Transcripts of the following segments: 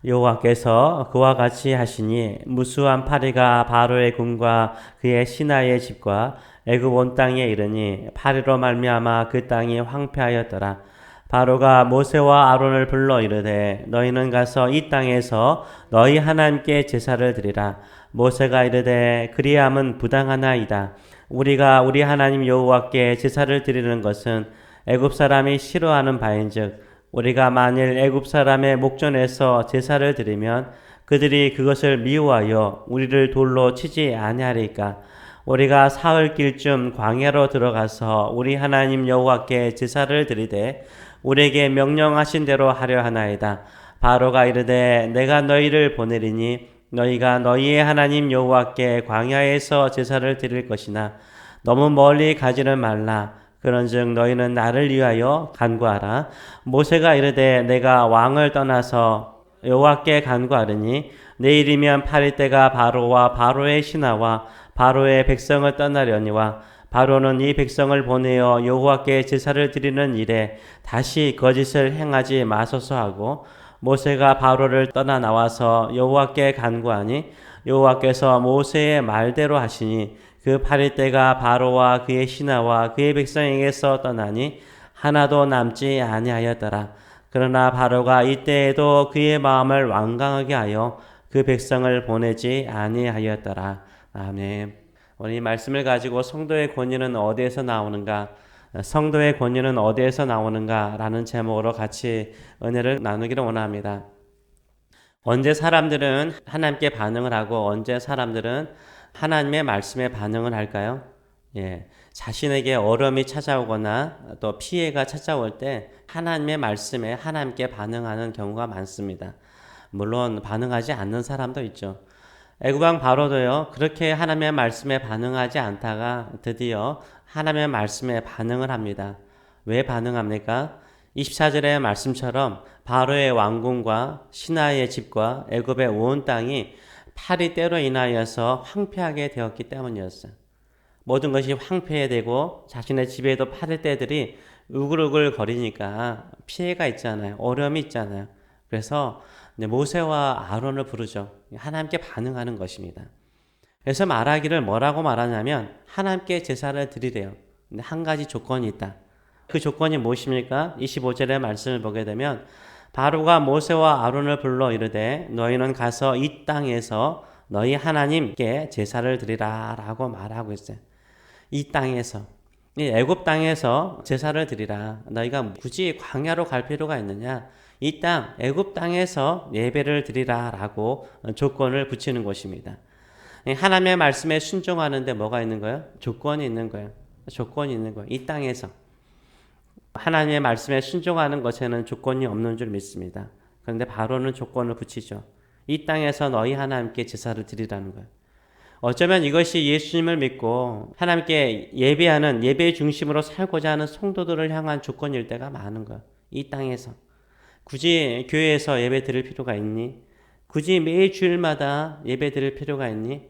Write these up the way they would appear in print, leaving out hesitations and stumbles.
여호와께서 그와 같이 하시니 무수한 파리가 바로의 궁과 그의 신하의 집과 애굽 온 땅에 이르니 파리로 말미암아 그 땅이 황폐하였더라. 바로가 모세와 아론을 불러 이르되 너희는 가서 이 땅에서 너희 하나님께 제사를 드리라. 모세가 이르되 그리함은 부당하나이다. 우리가 우리 하나님 여호와께 제사를 드리는 것은 애굽 사람이 싫어하는 바인즉 우리가 만일 애굽 사람의 목전에서 제사를 드리면 그들이 그것을 미워하여 우리를 돌로 치지 아니하리까. 우리가 사흘 길쯤 광야로 들어가서 우리 하나님 여호와께 제사를 드리되 우리에게 명령하신 대로 하려 하나이다. 바로가 이르되 내가 너희를 보내리니 너희가 너희의 하나님 여호와께 광야에서 제사를 드릴 것이나 너무 멀리 가지는 말라. 그런즉 너희는 나를 위하여 간구하라. 모세가 이르되 내가 왕을 떠나서 여호와께 간구하리니 내일이면 8일때가 바로와 바로의 신하와 바로의 백성을 떠나려니와 바로는 이 백성을 보내어 여호와께 제사를 드리는 일에 다시 거짓을 행하지 마소서 하고 모세가 바로를 떠나 나와서 여호와께 간구하니 여호와께서 모세의 말대로 하시니 그 8일때가 바로와 그의 신하와 그의 백성에게서 떠나니 하나도 남지 아니하였더라. 그러나 바로가 이때에도 그의 마음을 완강하게 하여 그 백성을 보내지 아니하였더라. 아멘. 오늘 이 말씀을 가지고 성도의 권위는 어디에서 나오는가? 성도의 권위는 어디에서 나오는가? 라는 제목으로 같이 은혜를 나누기를 원합니다. 언제 사람들은 하나님께 반응을 하고 언제 사람들은 하나님의 말씀에 반응을 할까요? 자신에게 어려움이 찾아오거나 또 피해가 찾아올 때 하나님의 말씀에 하나님께 반응하는 경우가 많습니다. 물론 반응하지 않는 사람도 있죠. 애굽왕 바로도요, 그렇게 하나님의 말씀에 반응하지 않다가 드디어 하나님의 말씀에 반응을 합니다. 왜 반응합니까? 24절의 말씀처럼 바로의 왕궁과 신하의 집과 애굽의 온 땅이 파리 때로 인하여서 황폐하게 되었기 때문이었어요. 모든 것이 황폐되고 자신의 집에도 파리 때들이 우글우글 거리니까 피해가 있잖아요. 어려움이 있잖아요. 그래서 모세와 아론을 부르죠. 하나님께 반응하는 것입니다. 그래서 말하기를 뭐라고 말하냐면 하나님께 제사를 드리래요. 근데 한 가지 조건이 있다. 그 조건이 무엇입니까? 25절의 말씀을 보게 되면 바로가 모세와 아론을 불러 이르되 너희는 가서 이 땅에서 너희 하나님께 제사를 드리라 라고 말하고 있어요. 이 땅에서, 이 애굽 땅에서 제사를 드리라. 너희가 굳이 광야로 갈 필요가 있느냐? 이 땅, 애굽 땅에서 예배를 드리라 라고 조건을 붙이는 것입니다. 하나님의 말씀에 순종하는데 뭐가 있는 거예요? 조건이 있는 거예요. 조건이 있는 거예요. 이 땅에서. 하나님의 말씀에 순종하는 것에는 조건이 없는 줄 믿습니다. 그런데 바로는 조건을 붙이죠. 이 땅에서 너희 하나님께 제사를 드리라는 거예요. 어쩌면 이것이 예수님을 믿고 하나님께 예배하는 예배 중심으로 살고자 하는 성도들을 향한 조건일 때가 많은 거예요. 이 땅에서. 굳이 교회에서 예배 드릴 필요가 있니? 굳이 매일 주일마다 예배 드릴 필요가 있니?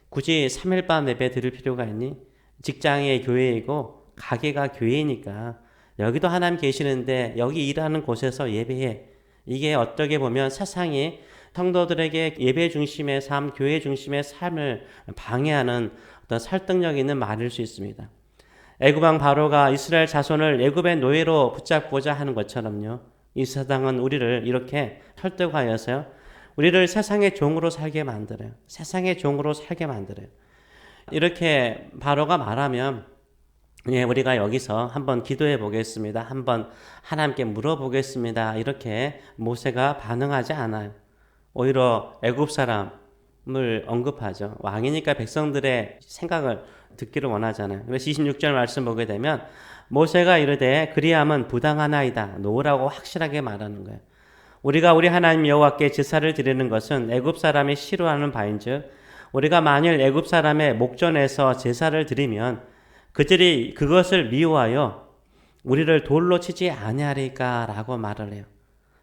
굳이 3일 밤 예배 드릴 필요가 있니? 직장이 교회이고 가게가 교회니까 여기도 하나님 계시는데 여기 일하는 곳에서 예배해. 이게 어떻게 보면 세상이 성도들에게 예배 중심의 삶, 교회 중심의 삶을 방해하는 어떤 설득력 있는 말일 수 있습니다. 애굽왕 바로가 이스라엘 자손을 애굽의 노예로 붙잡고자 하는 것처럼요. 이 세상은 우리를 이렇게 설득하여서요. 우리를 세상의 종으로 살게 만들어요. 세상의 종으로 살게 만들어요. 이렇게 바로가 말하면 우리가 여기서 한번 기도해 보겠습니다. 한번 하나님께 물어보겠습니다. 이렇게 모세가 반응하지 않아요. 오히려 애굽 사람을 언급하죠. 왕이니까 백성들의 생각을 듣기를 원하잖아요. 그래서 26절 말씀 보게 되면 모세가 이르되 그리함은 부당하나이다. 놓으라고 확실하게 말하는 거예요. 우리가 우리 하나님 여호와께 제사를 드리는 것은 애굽 사람이 싫어하는 바인즉 우리가 만일 애굽 사람의 목전에서 제사를 드리면 그들이 그것을 미워하여 우리를 돌로 치지 아니하리까라고 말을 해요.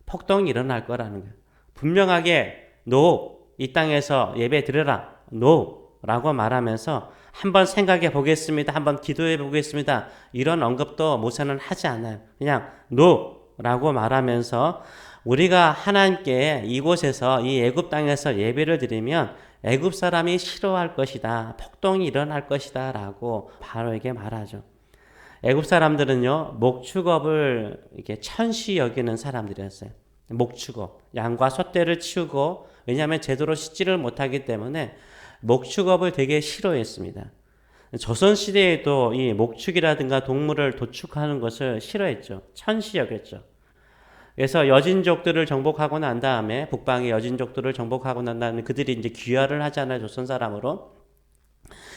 폭동이 일어날 거라는 거예요. 분명하게 no, 이 땅에서 예배 드려라, no 라고 말하면서 한번 생각해 보겠습니다. 한번 기도해 보겠습니다. 이런 언급도 모세는 하지 않아요. 그냥 no 라고 말하면서 우리가 하나님께 이곳에서 이 애굽 땅에서 예배를 드리면 애굽 사람이 싫어할 것이다. 폭동이 일어날 것이다. 라고 바로에게 말하죠. 애굽 사람들은요, 목축업을 이렇게 천시 여기는 사람들이었어요. 목축업. 양과 소떼를 치우고, 왜냐하면 제대로 씻지를 못하기 때문에 목축업을 되게 싫어했습니다. 조선시대에도 이 목축이라든가 동물을 도축하는 것을 싫어했죠. 천시 여겼죠. 그래서 여진족들을 정복하고 난 다음에, 북방의 여진족들을 정복하고 난 다음에 그들이 이제 귀화를 하잖아요. 조선 사람으로.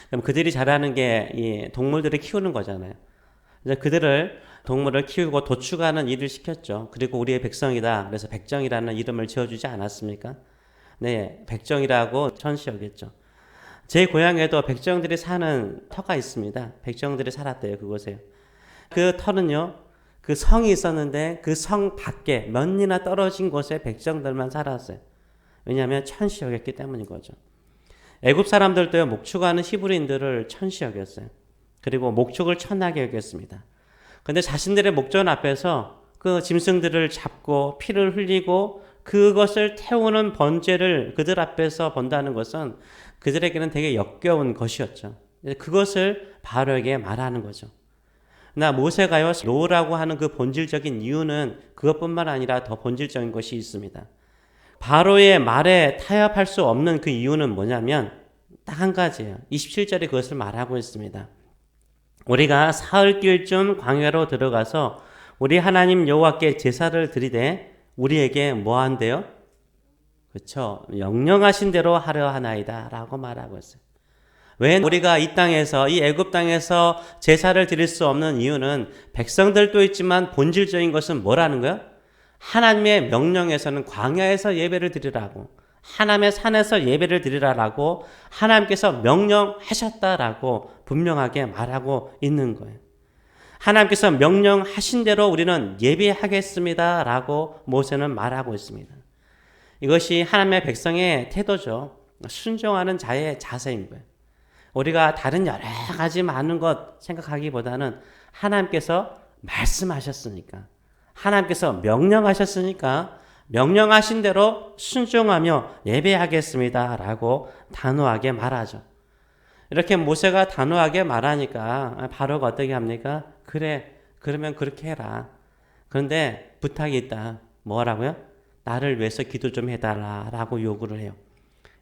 그럼 그들이 잘하는 게 이 동물들을 키우는 거잖아요. 그래서 그들을 동물을 키우고 도축하는 일을 시켰죠. 그리고 우리의 백성이다. 그래서 백정이라는 이름을 지어주지 않았습니까? 네, 백정이라고 천시 여겼죠. 제 고향에도 백정들이 사는 터가 있습니다. 백정들이 살았대요, 그곳에. 그 터는요, 그 성이 있었는데 그 성 밖에 몇리나 떨어진 곳에 백정들만 살았어요. 왜냐하면 천시 여겼기 때문인 거죠. 애굽 사람들도요, 목축하는 히브리인들을 천시 여겼어요. 그리고 목축을 천하게 여겼습니다. 근데 자신들의 목전 앞에서 그 짐승들을 잡고 피를 흘리고 그것을 태우는 번제를 그들 앞에서 본다는 것은 그들에게는 되게 역겨운 것이었죠. 그것을 바로에게 말하는 거죠. 나 모세가요, 노라고 하는 그 본질적인 이유는 그것뿐만 아니라 더 본질적인 것이 있습니다. 바로의 말에 타협할 수 없는 그 이유는 뭐냐면 딱 한 가지예요. 27절에 그것을 말하고 있습니다. 우리가 사흘길쯤 광야로 들어가서 우리 하나님 여호와께 제사를 드리되 우리에게 뭐 한대요? 그렇죠. 명령하신 대로 하려 하나이다 라고 말하고 있어요. 왜 우리가 이 땅에서, 이 애굽 땅에서 제사를 드릴 수 없는 이유는 백성들도 있지만 본질적인 것은 뭐라는 거예요? 하나님의 명령에서는 광야에서 예배를 드리라고, 하나님의 산에서 예배를 드리라라고 하나님께서 명령하셨다라고 분명하게 말하고 있는 거예요. 하나님께서 명령하신 대로 우리는 예배하겠습니다 라고 모세는 말하고 있습니다. 이것이 하나님의 백성의 태도죠. 순종하는 자의 자세인 거예요. 우리가 다른 여러 가지 많은 것 생각하기보다는 하나님께서 말씀하셨으니까, 하나님께서 명령하셨으니까 명령하신 대로 순종하며 예배하겠습니다 라고 단호하게 말하죠. 이렇게 모세가 단호하게 말하니까 바로가 어떻게 합니까? 그래, 그러면 그렇게 해라. 그런데 부탁이 있다. 뭐라고요? 나를 위해서 기도 좀 해달라 라고 요구를 해요.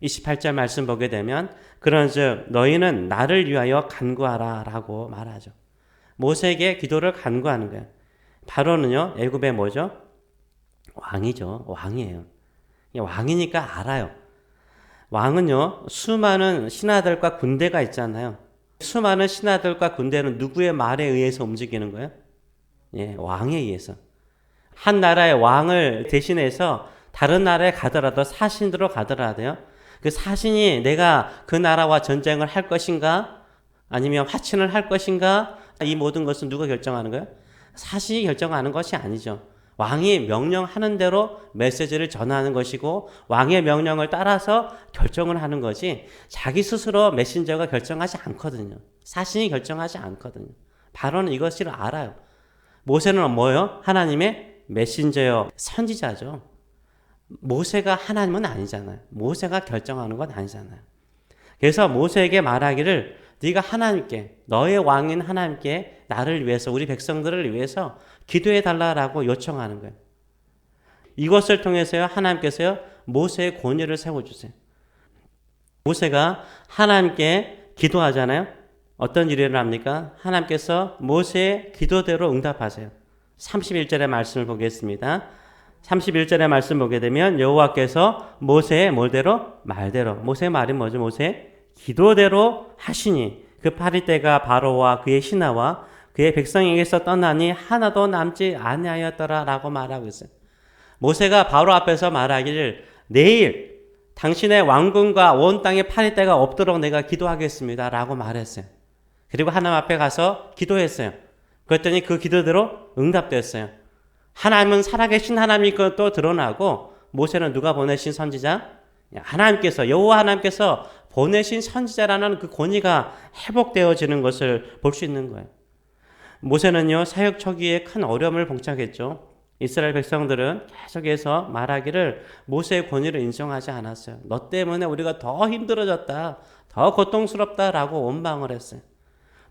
28절 말씀 보게 되면 그런즉 너희는 나를 위하여 간구하라 라고 말하죠. 모세에게 기도를 간구하는 거예요. 바로는요, 애굽의 뭐죠? 왕이죠. 왕이에요. 왕이니까 알아요. 왕은요, 수많은 신하들과 군대가 있잖아요. 수많은 신하들과 군대는 누구의 말에 의해서 움직이는 거예요? 예, 왕에 의해서. 한 나라의 왕을 대신해서 다른 나라에 가더라도, 사신으로 가더라도요, 그 사신이 내가 그 나라와 전쟁을 할 것인가 아니면 화친을 할 것인가, 이 모든 것은 누가 결정하는 거예요? 사신이 결정하는 것이 아니죠. 왕이 명령하는 대로 메시지를 전하는 것이고 왕의 명령을 따라서 결정을 하는 거지 자기 스스로 메신저가 결정하지 않거든요. 사신이 결정하지 않거든요. 바로는 이것을 알아요. 모세는 뭐예요? 하나님의 메신저요, 선지자죠. 모세가 하나님은 아니잖아요. 모세가 결정하는 건 아니잖아요. 그래서 모세에게 말하기를 네가 하나님께, 너의 왕인 하나님께 나를 위해서, 우리 백성들을 위해서 기도해 달라라고 요청하는 거예요. 이것을 통해서요, 하나님께서요, 모세의 권위를 세워주세요. 모세가 하나님께 기도하잖아요. 어떤 일을 합니까? 하나님께서 모세의 기도대로 응답하세요. 31절의 말씀을 보겠습니다. 31절의 말씀 보게 되면 여호와께서 모세의 뭘대로? 말대로. 모세의 말이 뭐죠? 모세의 기도대로 하시니 그 파리떼가 바로와 그의 신하와 그의 백성에게서 떠나니 하나도 남지 아니하였더라 라고 말하고 있어요. 모세가 바로 앞에서 말하기를 내일 당신의 왕궁과 온 땅에 파리떼가 없도록 내가 기도하겠습니다 라고 말했어요. 그리고 하나님 앞에 가서 기도했어요. 그랬더니 그 기도대로 응답됐어요. 하나님은 살아계신 하나님이 또 드러나고 모세는 누가 보내신 선지자? 하나님께서, 여호와 하나님께서 보내신 선지자라는 그 권위가 회복되어지는 것을 볼 수 있는 거예요. 모세는요, 사역 초기에 큰 어려움을 봉착했죠. 이스라엘 백성들은 계속해서 말하기를 모세의 권위를 인정하지 않았어요. 너 때문에 우리가 더 힘들어졌다, 더 고통스럽다라고 원망을 했어요.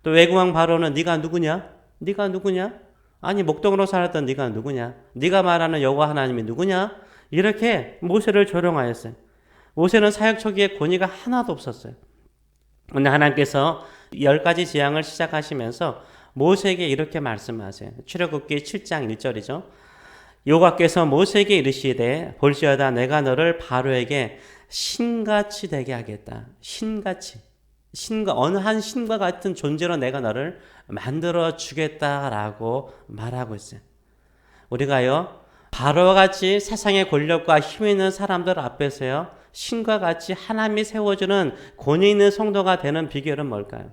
또 외국왕 바로는 네가 누구냐? 네가 누구냐? 아니 목동으로 살았던 네가 누구냐? 네가 말하는 여호와 하나님이 누구냐? 이렇게 모세를 조롱하였어요. 모세는 사역 초기에 권위가 하나도 없었어요. 근데 하나님께서 10가지 재앙을 시작하시면서 모세에게 이렇게 말씀하세요. 출애굽기 7장 1절이죠. 여호와께서 모세에게 이르시되 볼지어다 내가 너를 바로에게 신같이 되게 하겠다. 신같이. 신과 어느 한 신과 같은 존재로 내가 너를 만들어 주겠다라고 말하고 있어요. 우리가요 바로와 같이 세상의 권력과 힘 있는 사람들 앞에서요 신과 같이 하나님이 세워주는 권위 있는 성도가 되는 비결은 뭘까요?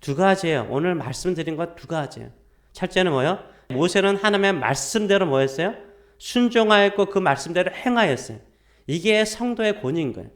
두 가지예요. 오늘 말씀드린 것 두 가지예요. 첫째는 뭐예요? 모세는 하나님의 말씀대로 뭐였어요? 순종하였고 그 말씀대로 행하였어요. 이게 성도의 권위인 거예요.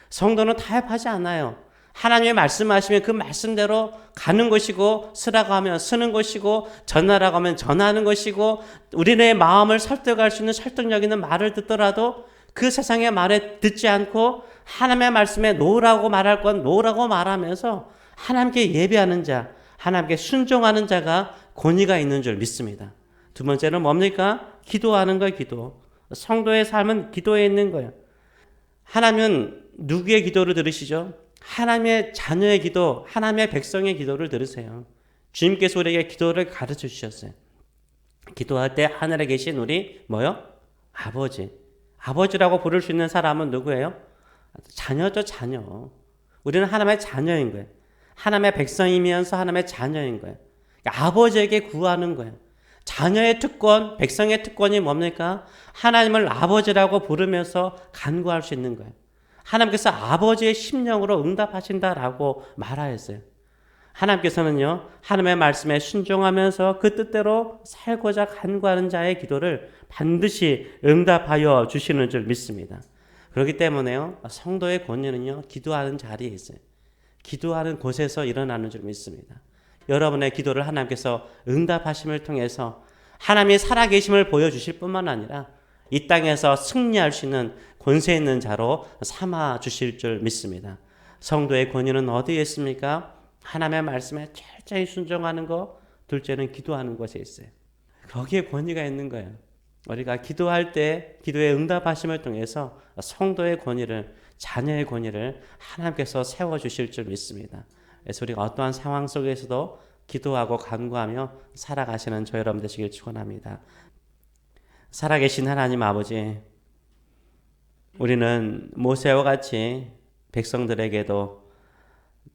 성도는 타협하지 않아요. 하나님의 말씀하시면 그 말씀대로 가는 것이고 쓰라고 하면 쓰는 것이고 전하라고 하면 전하는 것이고 우리의 마음을 설득할 수 있는 설득력 있는 말을 듣더라도 그 세상의 말에 듣지 않고 하나님의 말씀에 놓으라고 말할 건 놓으라고 말하면서 하나님께 예배하는 자, 하나님께 순종하는 자가 권위가 있는 줄 믿습니다. 두 번째는 뭡니까? 기도하는 거예요. 기도. 성도의 삶은 기도에 있는 거예요. 하나님은 누구의 기도를 들으시죠? 하나님의 자녀의 기도, 하나님의 백성의 기도를 들으세요. 주님께서 우리에게 기도를 가르쳐 주셨어요. 기도할 때 하늘에 계신 우리 뭐요? 아버지. 아버지라고 부를 수 있는 사람은 누구예요? 자녀죠, 자녀. 우리는 하나님의 자녀인 거예요. 하나님의 백성이면서 하나님의 자녀인 거예요. 그러니까 아버지에게 구하는 거예요. 자녀의 특권, 백성의 특권이 뭡니까? 하나님을 아버지라고 부르면서 간구할 수 있는 거예요. 하나님께서 아버지의 심령으로 응답하신다라고 말하였어요. 하나님께서는요, 하나님의 말씀에 순종하면서 그 뜻대로 살고자 간구하는 자의 기도를 반드시 응답하여 주시는 줄 믿습니다. 그렇기 때문에요, 성도의 권위는요, 기도하는 자리에 있어요. 기도하는 곳에서 일어나는 줄 믿습니다. 여러분의 기도를 하나님께서 응답하심을 통해서 하나님이 살아계심을 보여주실 뿐만 아니라 이 땅에서 승리할 수 있는 권세 있는 자로 삼아 주실 줄 믿습니다. 성도의 권위는 어디에 있습니까? 하나님의 말씀에 철저히 순종하는 것, 둘째는 기도하는 것에 있어요. 거기에 권위가 있는 거예요. 우리가 기도할 때 기도의 응답하심을 통해서 성도의 권위를, 자녀의 권위를 하나님께서 세워주실 줄 믿습니다. 그래서 우리가 어떠한 상황 속에서도 기도하고 간구하며 살아가시는 저 여러분 되시길 축원합니다. 살아계신 하나님 아버지, 우리는 모세와 같이 백성들에게도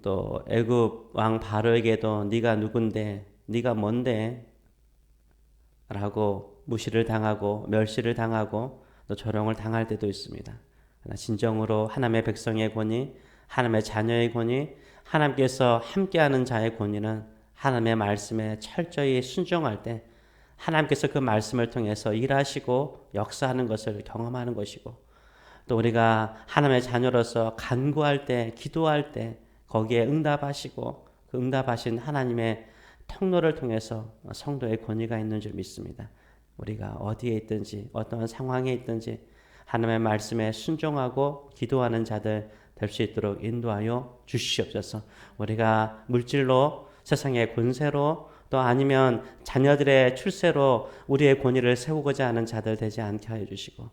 또 애굽 왕 바로에게도 네가 누군데, 네가 뭔데? 라고 무시를 당하고 멸시를 당하고 또 조롱을 당할 때도 있습니다. 그러나 진정으로 하나님의 백성의 권위, 하나님의 자녀의 권위, 하나님께서 함께하는 자의 권위는 하나님의 말씀에 철저히 순종할 때 하나님께서 그 말씀을 통해서 일하시고 역사하는 것을 경험하는 것이고, 또 우리가 하나님의 자녀로서 간구할 때, 기도할 때 거기에 응답하시고 그 응답하신 하나님의 통로를 통해서 성도의 권위가 있는 줄 믿습니다. 우리가 어디에 있든지 어떤 상황에 있든지 하나님의 말씀에 순종하고 기도하는 자들 될 수 있도록 인도하여 주시옵소서. 우리가 물질로, 세상의 권세로, 또 아니면 자녀들의 출세로 우리의 권위를 세우고자 하는 자들 되지 않게 하여 주시고,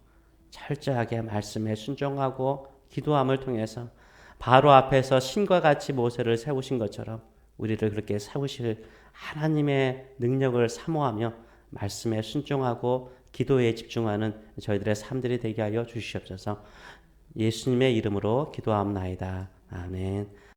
철저하게 말씀에 순종하고 기도함을 통해서 바로 앞에서 신과 같이 모세를 세우신 것처럼 우리를 그렇게 세우실 하나님의 능력을 사모하며 말씀에 순종하고 기도에 집중하는 저희들의 삶들이 되게 하여 주시옵소서. 예수님의 이름으로 기도하옵나이다. 아멘.